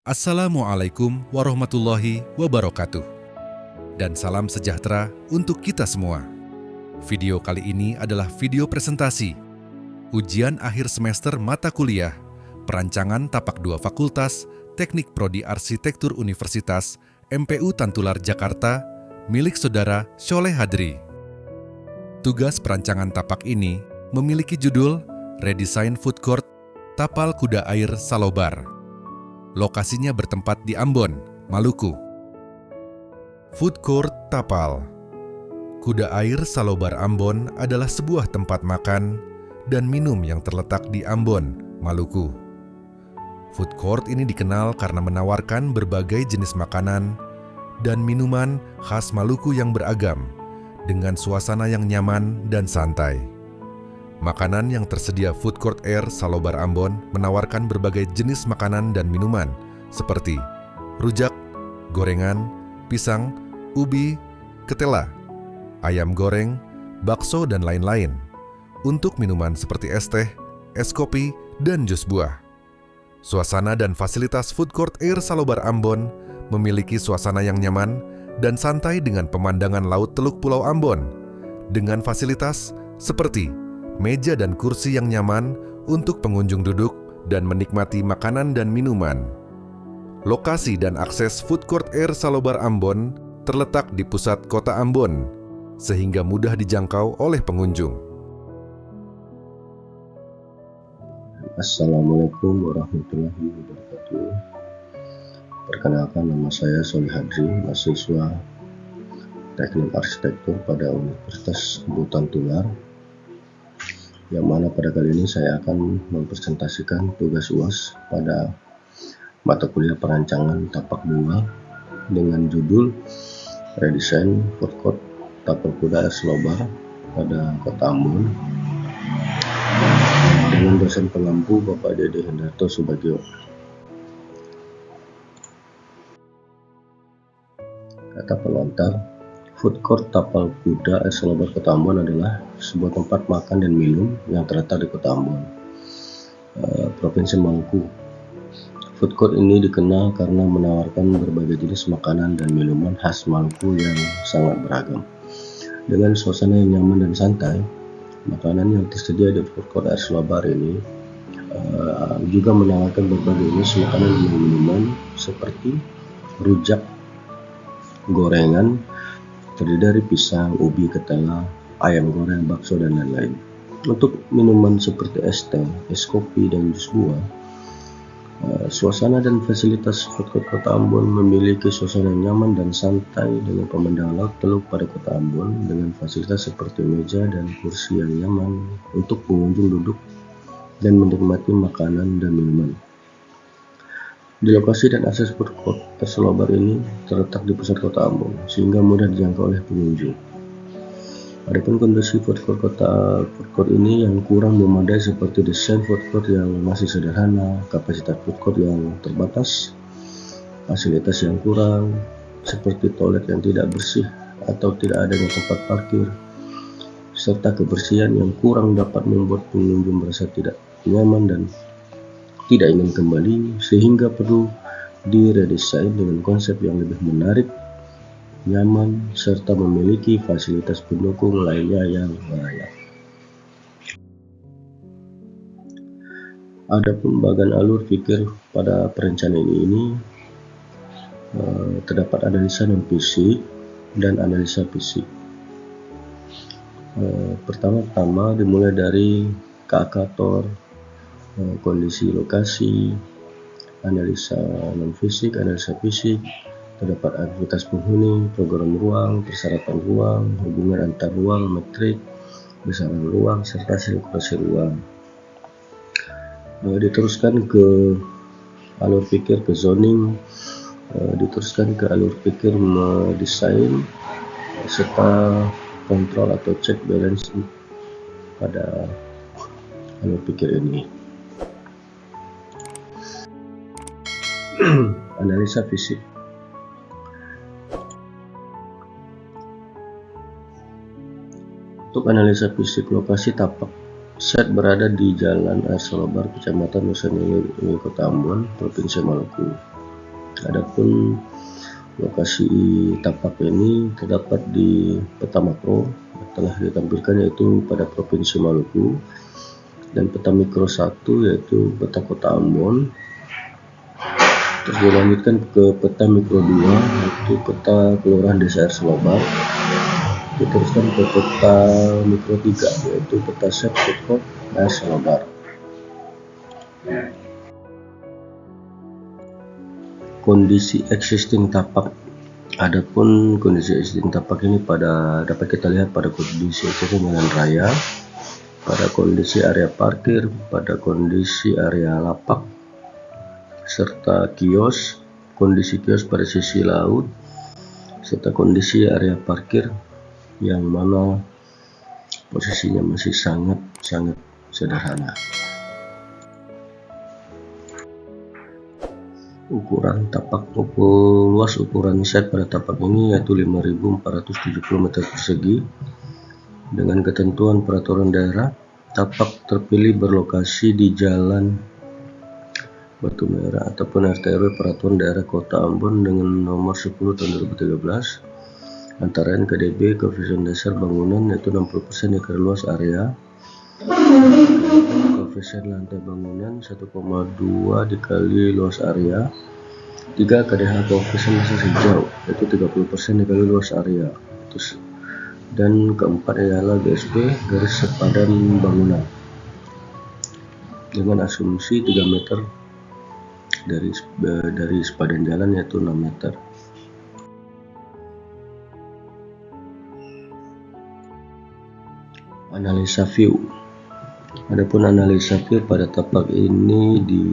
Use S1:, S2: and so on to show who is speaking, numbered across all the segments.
S1: Assalamualaikum warahmatullahi wabarakatuh. Dan salam sejahtera untuk kita semua. Video kali ini adalah video presentasi ujian akhir semester mata kuliah Perancangan Tapak 2 Fakultas Teknik Prodi Arsitektur Universitas MPU Tantular Jakarta milik Saudara Sholeh Hadri. Tugas perancangan tapak ini memiliki judul Redesign Food Court Tapal Kuda Air Salobar. Lokasinya bertempat di Ambon, Maluku. Food Court Tapal Kuda Air Salobar Ambon adalah sebuah tempat makan dan minum yang terletak di Ambon, Maluku. Food Court ini dikenal karena menawarkan berbagai jenis makanan dan minuman khas Maluku yang beragam, dengan suasana yang nyaman dan santai. Makanan yang tersedia Food Court Air Salobar Ambon menawarkan berbagai jenis makanan dan minuman seperti rujak, gorengan, pisang, ubi, ketela, ayam goreng, bakso, dan lain-lain. Untuk minuman seperti es teh, es kopi, dan jus buah. Suasana dan fasilitas Food Court Air Salobar Ambon memiliki suasana yang nyaman dan santai dengan pemandangan laut Teluk Pulau Ambon, dengan fasilitas seperti meja dan kursi yang nyaman untuk pengunjung duduk dan menikmati makanan dan minuman. Lokasi dan akses Food Court Air Salobar Ambon terletak di pusat kota Ambon, sehingga mudah dijangkau oleh pengunjung.
S2: Assalamualaikum warahmatullahi wabarakatuh. Perkenalkan, nama saya Sholeh Hadri, mahasiswa Teknik Arsitektur pada Universitas MPU Tantular, yang mana pada kali ini saya akan mempresentasikan tugas UAS pada mata kuliah perancangan tapak 2 dengan judul Redesign Food Court Tapal Kuda Air Salobar pada Kota Ambon, dengan dosen pengampu Bapak Dede Hendarto Subagio. Kata pengantar, Food Court Tapal Kuda Air Salobar Kota Ambon adalah sebuah tempat makan dan minum yang terletak di Kota Ambon, Provinsi Maluku. Food Court ini dikenal karena menawarkan berbagai jenis makanan dan minuman khas Maluku yang sangat beragam. Dengan suasana yang nyaman dan santai, makanan yang tersedia di Food Court Air Salobar ini juga menawarkan berbagai jenis makanan dan minuman seperti rujak, gorengan, terdiri dari pisang, ubi, ketela, ayam goreng, bakso, dan lain-lain. Untuk minuman seperti es teh, es kopi, dan jus buah, suasana dan fasilitas Food Court Kota Ambon memiliki suasana nyaman dan santai dengan pemandangan laut Teluk pada Kota Ambon, dengan fasilitas seperti meja dan kursi yang nyaman untuk pengunjung duduk dan menikmati makanan dan minuman. Di lokasi dan akses Food Court Air Salobar ini terletak di pusat Kota Ambon, sehingga mudah dijangkau oleh pengunjung. Adapun kondisi Food Court ini yang kurang memadai seperti desain Food Court yang masih sederhana, kapasitas Food Court yang terbatas, fasilitas yang kurang seperti toilet yang tidak bersih atau tidak adanya tempat parkir, serta kebersihan yang kurang dapat membuat pengunjung merasa tidak nyaman dan tidak ingin kembali, sehingga perlu diredesain dengan konsep yang lebih menarik, nyaman, serta memiliki fasilitas pendukung lainnya yang layak. Adapun bagian alur pikir pada perencanaan ini terdapat analisa non fisik dan analisa fisik. Pertama-tama dimulai dari keakator, kondisi lokasi, analisa non fisik, analisa fisik. Terdapat aktivitas penghuni, program ruang, persyaratan ruang, hubungan antar ruang, metrik, besaran ruang, serta sirkulasi ruang. Diteruskan ke alur pikir ke zoning, diteruskan ke alur pikir mendesain, serta kontrol atau check balance pada alur pikir ini. Analisa fisik. Untuk analisa fisik, lokasi tapak set berada di Jalan Air Salobar, Kecamatan Nusa Nili, Kota Ambon, Provinsi Maluku. Adapun lokasi tapak ini terdapat di peta makro yang telah ditampilkan, yaitu pada Provinsi Maluku, dan peta mikro 1 yaitu peta Kota Ambon. Terus dilanjutkan ke peta mikro 2 yaitu peta Kelurahan Desa Air Selobar. Diteruskan ke peta mikro 3 yaitu peta Food Air Selobar. Kondisi existing tapak. Adapun kondisi existing tapak ini dapat kita lihat pada kondisi existing jalan raya, pada kondisi area parkir, pada kondisi area lapak, serta kios, kondisi kios pada sisi laut, serta kondisi area parkir yang mana posisinya masih sangat sederhana. Ukuran tapak, luas ukuran site pada tapak ini yaitu 5.470 meter persegi. Dengan ketentuan peraturan daerah, tapak terpilih berlokasi di Jalan Batu Merah ataupun RT/RW Peraturan Daerah Kota Ambon dengan nomor 10 tahun 2013. Antara NKDB koefisien dasar bangunan yaitu 60% ekar luas area. Koefisien lantai bangunan 1,2 dikali luas area. 3 KDH koefisien masa hijau yaitu 30% dikali luas area. Dan keempat adalah GSP garis sepadan bangunan dengan asumsi 3 meter dari sepadan jalan yaitu 6 meter. Analisa view. Adapun analisa view pada tapak ini di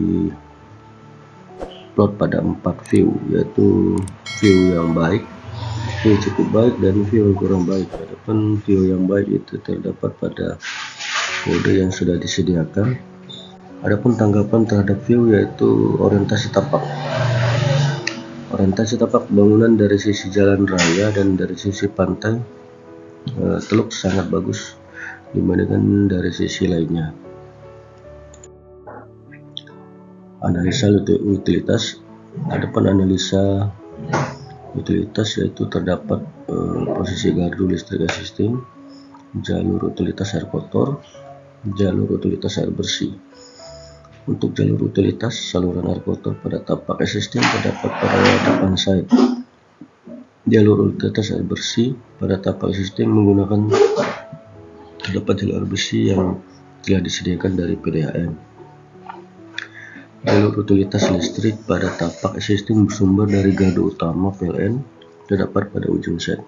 S2: plot pada 4 view, yaitu view yang baik, view cukup baik, dan view yang kurang baik. Adapun view yang baik itu terdapat pada kode yang sudah disediakan. Adapun tanggapan terhadap view yaitu orientasi tapak. Orientasi tapak bangunan dari sisi jalan raya dan dari sisi pantai Teluk sangat bagus dibandingkan dari sisi lainnya. Analisa utilitas. Adapun analisa utilitas yaitu terdapat posisi gardu listrik existing, jalur utilitas air kotor, jalur utilitas air bersih. Untuk jalur utilitas saluran air kotor pada tapak existing terdapat pada depan site. Jalur utilitas air bersih pada tapak existing menggunakan terdapat jalur air bersih yang telah disediakan dari PDAM. Jalur utilitas listrik pada tapak existing bersumber dari gardu utama PLN terdapat pada ujung set.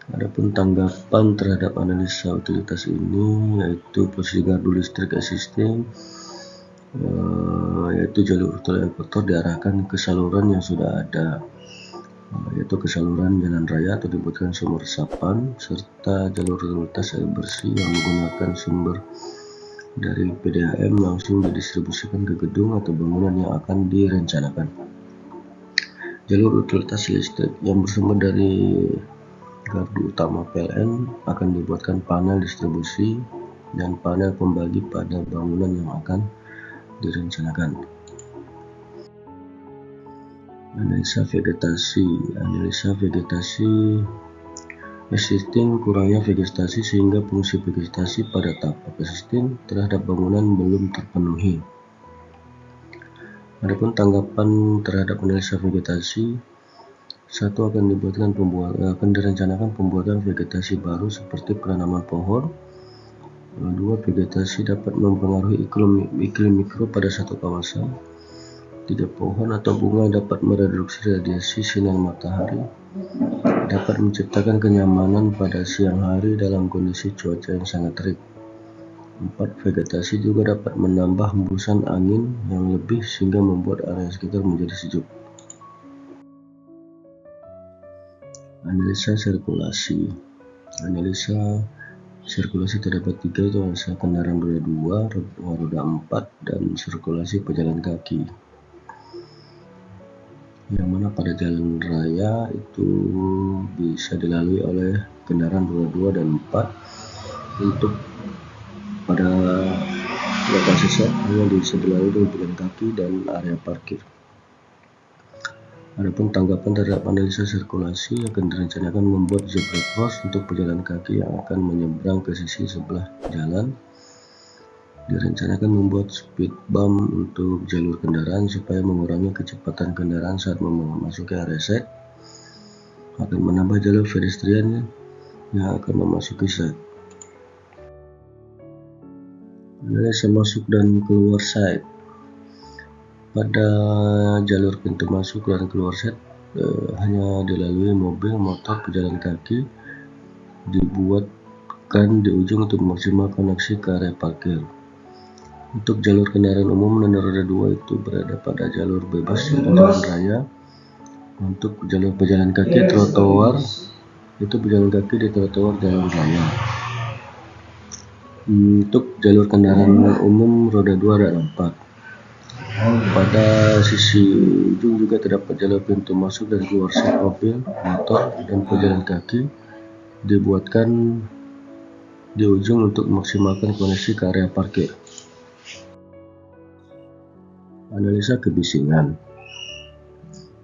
S2: Adapun tanggapan terhadap analisa utilitas ini yaitu posisi gardu listrik existing yaitu jalur utilitas air kotor diarahkan ke saluran yang sudah ada, yaitu ke saluran jalan raya atau dibuatkan sumber resapan, serta jalur utilitas air bersih yang menggunakan sumber dari PDAM langsung didistribusikan ke gedung atau bangunan yang akan direncanakan. Jalur utilitas listrik yang bersumber dari gardu utama PLN akan dibuatkan panel distribusi dan panel pembagi pada bangunan yang akan direncanakan. Analisa vegetasi existing, kurangnya vegetasi sehingga fungsi vegetasi pada tapak existing terhadap bangunan belum terpenuhi. Adapun tanggapan terhadap analisa vegetasi, 1. akan direncanakan pembuatan vegetasi baru seperti penanaman pohon. 2. Vegetasi dapat mempengaruhi iklim mikro pada satu kawasan. 3. Pohon atau bunga dapat mereduksi radiasi sinar matahari, dapat menciptakan kenyamanan pada siang hari dalam kondisi cuaca yang sangat terik. 4. Vegetasi juga dapat menambah hembusan angin yang lebih sehingga membuat area sekitar menjadi sejuk. Analisa sirkulasi. Analisa sirkulasi terdapat 3, yaitu analisa kendaraan roda 2, roda 4, dan sirkulasi pejalan kaki. Yang mana pada jalan raya itu bisa dilalui oleh kendaraan roda 2 dan 4. Untuk pada lokasi set hanya bisa dilalui dengan pejalan kaki dan area parkir. Adapun tanggapan terhadap analisa sirkulasi, akan direncanakan membuat zebra cross untuk pejalan kaki yang akan menyeberang ke sisi sebelah jalan. Direncanakan membuat speed bump untuk jalur kendaraan supaya mengurangi kecepatan kendaraan saat memasuki area set. Akan menambah jalur pedestrian yang akan memasuki set. Analisa masuk dan keluar site. Pada jalur pintu masuk dan keluar set hanya dilalui mobil, motor, pejalan kaki. Dibuatkan di ujung untuk memaksimalkan aksi ke area parkir. Untuk jalur kendaraan umum dan roda 2 itu berada pada jalur bebas di jalan raya. Untuk jalur pejalan kaki trotoar itu pejalan kaki di trotoar jalan raya. Untuk jalur kendaraan umum roda 2 dan 4. Pada sisi ujung juga terdapat jalur pintu masuk dan keluar set mobil, motor, dan pejalan kaki. Dibuatkan di ujung untuk memaksimalkan koneksi ke area parkir. Analisa kebisingan.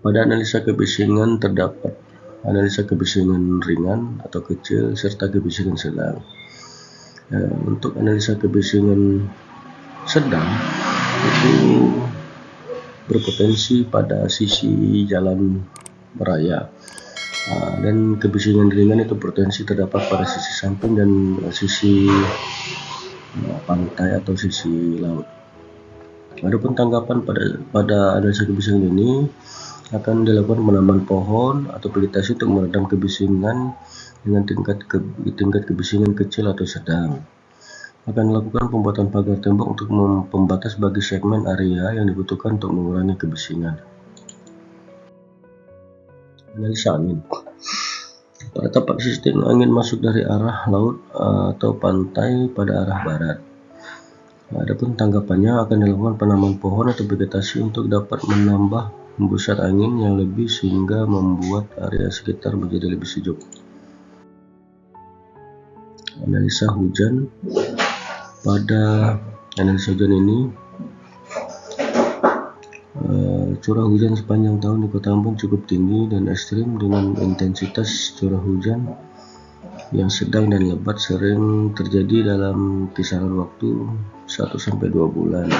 S2: Pada analisa kebisingan terdapat analisa kebisingan ringan atau kecil serta kebisingan sedang. Untuk analisa kebisingan sedang itu berpotensi pada sisi jalan raya, dan kebisingan ringan itu berpotensi terdapat pada sisi samping dan sisi pantai atau sisi laut. Adapun tanggapan pada analisa kebisingan ini, akan dilakukan penambahan pohon atau vegetasi untuk meredam kebisingan dengan tingkat kebisingan kecil atau sedang. Akan dilakukan pembuatan pagar tembok untuk pembatas bagi segmen area yang dibutuhkan untuk mengurangi kebisingan. Analisa angin. Pada tempat sistem angin masuk dari arah laut atau pantai pada arah barat. Adapun tanggapannya, akan dilakukan penanaman pohon atau vegetasi untuk dapat menambah hembusan angin yang lebih sehingga membuat area sekitar menjadi lebih sejuk. Analisa hujan. Pada analisa hujan ini, curah hujan sepanjang tahun di Kota Ambon cukup tinggi dan ekstrim dengan intensitas curah hujan yang sedang dan lebat sering terjadi dalam kisaran waktu 1-2 bulan.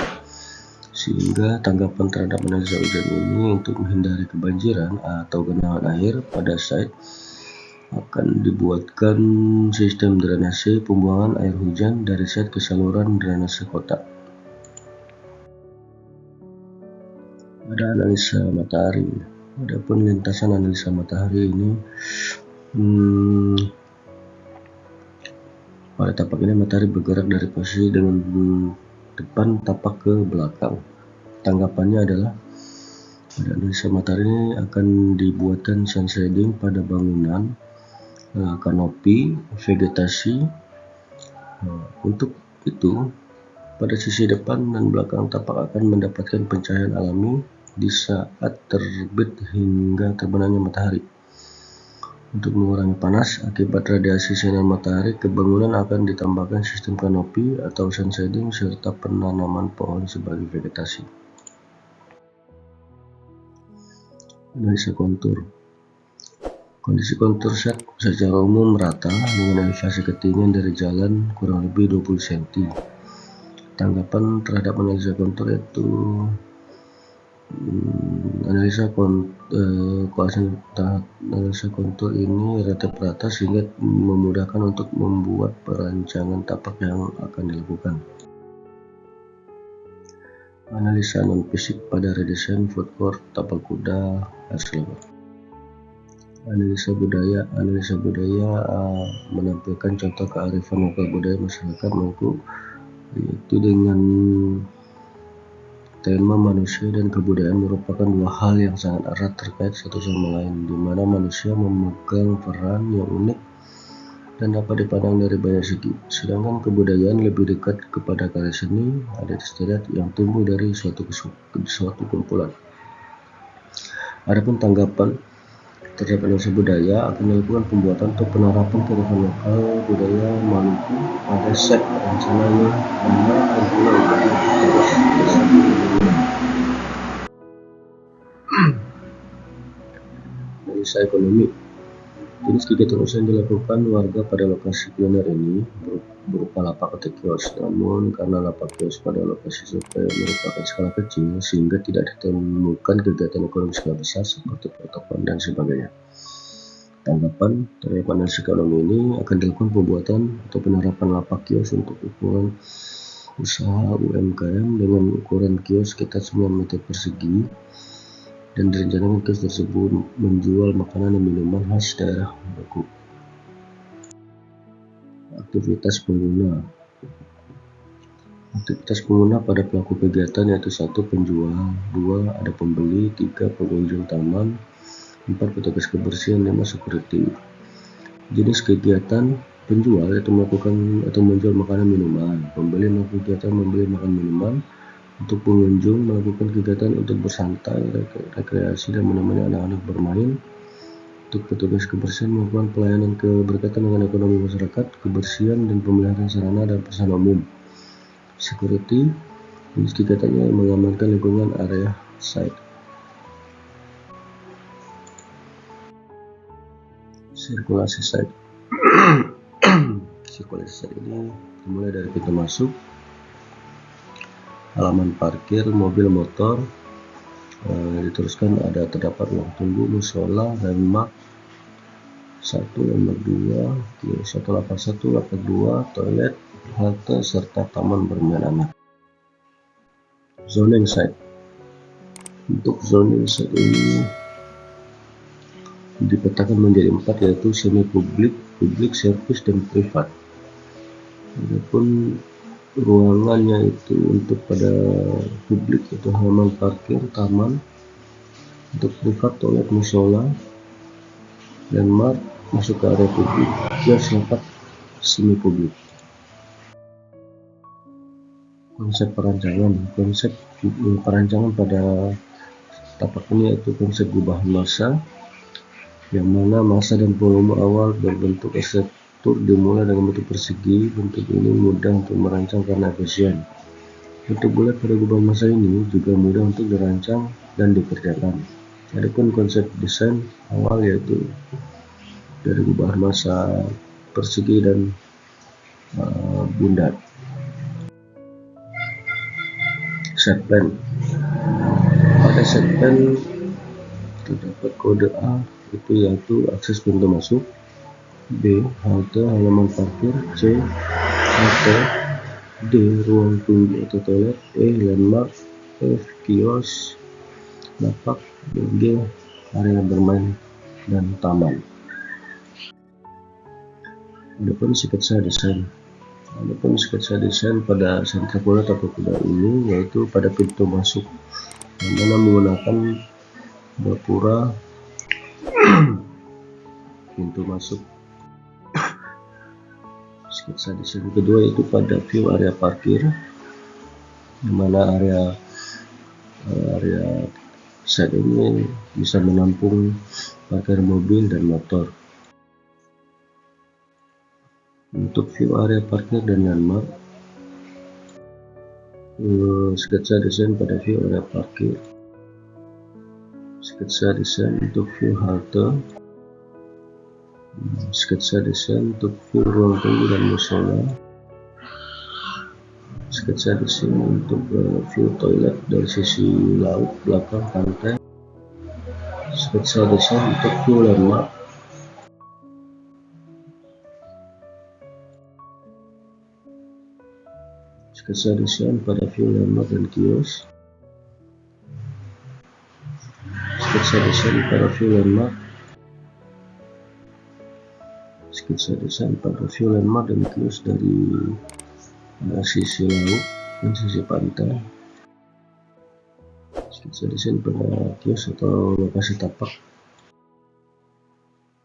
S2: Sehingga tanggapan terhadap analisa hujan ini untuk menghindari kebanjiran atau genangan air pada site, akan dibuatkan sistem drainase pembuangan air hujan dari site ke saluran drainase kota. Ada analisa matahari. Adapun lintasan analisa matahari ini, pada tapak ini matahari bergerak dari posisi dengan depan tapak ke belakang. Tanggapannya adalah pada analisa matahari ini akan dibuatkan sun shading pada bangunan, kanopi, vegetasi. Untuk itu, pada sisi depan dan belakang tapak akan mendapatkan pencahayaan alami di saat terbit hingga terbenamnya matahari. Untuk mengurangi panas akibat radiasi sinar matahari, ke bangunan akan ditambahkan sistem kanopi atau sun shading serta penanaman pohon sebagai vegetasi. Analisa kontur. Kondisi kontur set secara umum merata dengan elevasi ketinggian dari jalan kurang lebih 20 cm. Tanggapan terhadap analisa kontur yaitu analisa kontur ini relatif rata sehingga memudahkan untuk membuat perancangan tapak yang akan dilakukan. Analisa non-fisik pada redesign food court tapal kuda Arslover. Analisa budaya menampilkan contoh kearifan lokal budaya masyarakat Mangku, yaitu dengan tema manusia dan kebudayaan merupakan dua hal yang sangat erat terkait satu sama lain, di mana manusia memegang peran yang unik dan dapat dipandang dari banyak segi, sedangkan kebudayaan lebih dekat kepada karya seni adat istiadat yang tumbuh dari suatu kumpulan. Adapun tanggapan terhadap analisa budaya, akan dilakukan pembuatan untuk penerapan kearifan lokal budaya Maluku pada set rencananya dan pula upaya sisa ekonomi. Jenis kegiatan usaha yang dilakukan warga pada lokasi kuliner ini berupa lapak atau kios. Namun karena lapak kios pada lokasi survei merupakan skala kecil, sehingga tidak ditemukan kegiatan ekonomi skala besar seperti pertokoan dan sebagainya. Tanggapan terhadap analisis ekonomi ini akan dilakukan pembuatan atau penerapan lapak kios untuk ukuran usaha UMKM dengan ukuran kios sekitar 9 meter persegi, dan direncanakan kios tersebut menjual makanan dan minuman khas daerah baku. Aktivitas pengguna. Aktivitas pengguna pada pelaku kegiatan yaitu 1. Penjual, 2. Ada pembeli, 3. Pengunjung taman, 4. Petugas kebersihan, 5. Security. Jenis kegiatan penjual yaitu melakukan atau menjual makanan minuman. Pembeli melakukan kegiatan membeli makan minuman. Untuk pengunjung melakukan kegiatan untuk bersantai, rekreasi, dan menemani anak-anak bermain. Untuk petugas kebersihan melakukan pelayanan berkaitan dengan ekonomi masyarakat, kebersihan, dan pemeliharaan sarana dan prasarana umum. Security, jenis kegiatannya mengamankan lingkungan area site. Sirkulasi site. Sirkulasi site ini dimulai dari pintu masuk, halaman parkir mobil motor, diteruskan ada terdapat ruang tunggu, musola, landmark 1, landmark 2, kios 181, lapak 2, toilet, halte, serta taman bermain anak. Zoning site. Untuk zoning site ini dipetakan menjadi 4, yaitu semi publik, publik, service, dan privat. Adapun ruangannya itu untuk pada publik itu halaman parkir, taman. Untuk privat, toilet, musola, landmark, masuk ke area publik, kios, lapak, semi publik. Konsep perancangan. Konsep perancangan pada tapak ini yaitu konsep gubahan massa, yang mana massa dan volume awal berbentuk arsitektur dimulai dengan bentuk persegi. Bentuk ini mudah untuk merancang karena efisien. Bentuk bulat pada gubahan massa ini juga mudah untuk dirancang dan dikerjakan. Adapun konsep desain awal yaitu dari gubahan massa persegi dan bulat. Set plan. Pada set plan terdapat kode A, yaitu akses pintu masuk, B. halte halaman parkir, C. halte, D. ruang tunggu atau toilet, E. landmark, F. kios, lapak, G. area bermain dan taman. Adapun sketsa desain. Pada sentra kuda tapak kuda ini yaitu pada pintu masuk, yang mana menggunakan gapura pintu masuk. Sketsa desain kedua yaitu pada view area parkir, yang mana area site ini bisa menampung parkir mobil dan motor. Untuk view area parkir dan landmark, sketsa desain pada view area parkir, sketsa desain untuk view halte, sketsa desain untuk view ruang tunggu dan musola, sketsa desain untuk view toilet dari sisi laut belakang pantai, sketsa desain untuk view landmark, sketsa desain pada view landmark dan kios, sketsa desain pada view landmark, sketsa desain pada view landmark dan kios dari sisi laut dan sisi pantai, sketsa desain pada kios atau lokasi tapak,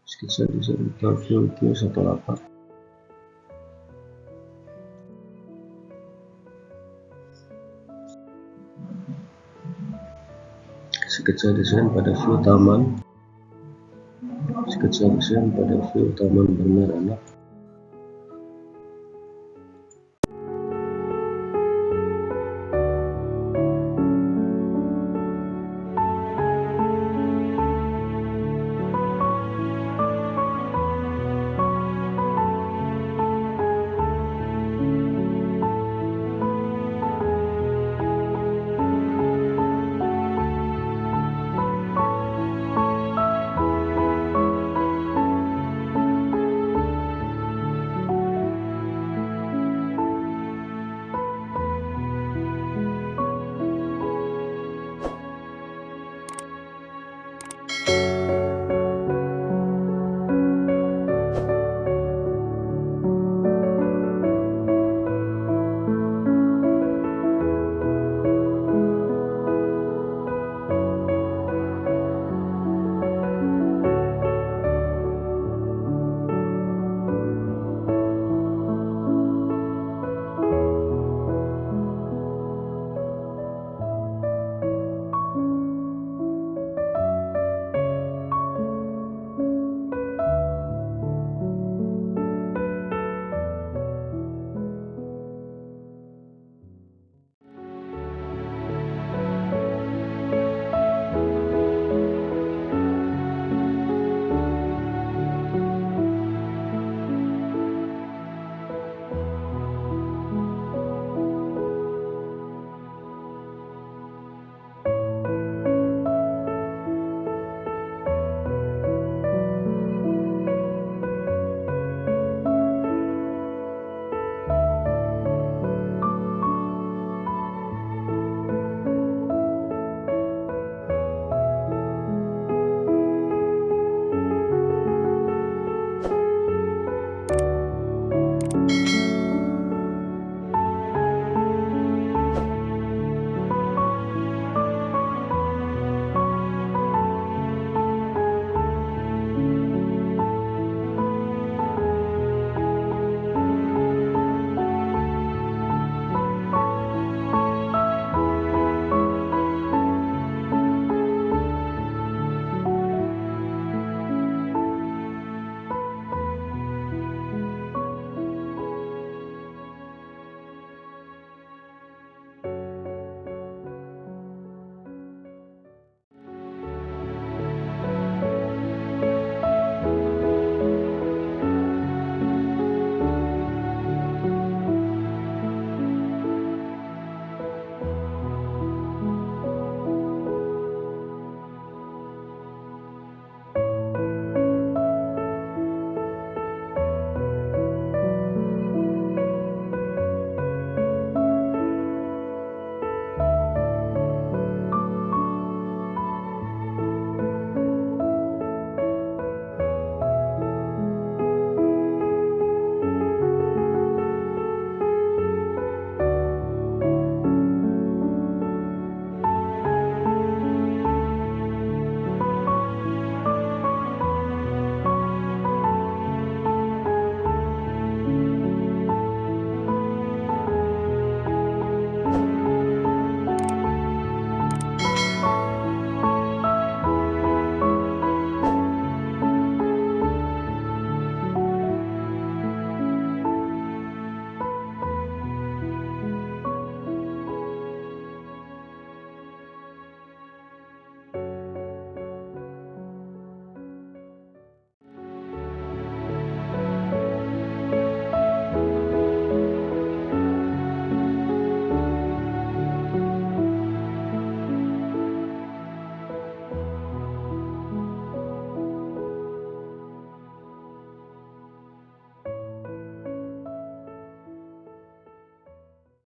S2: sketsa desain pada view kios atau lapak, sketsa desain pada view taman, sketsa desain pada view taman bermain anak,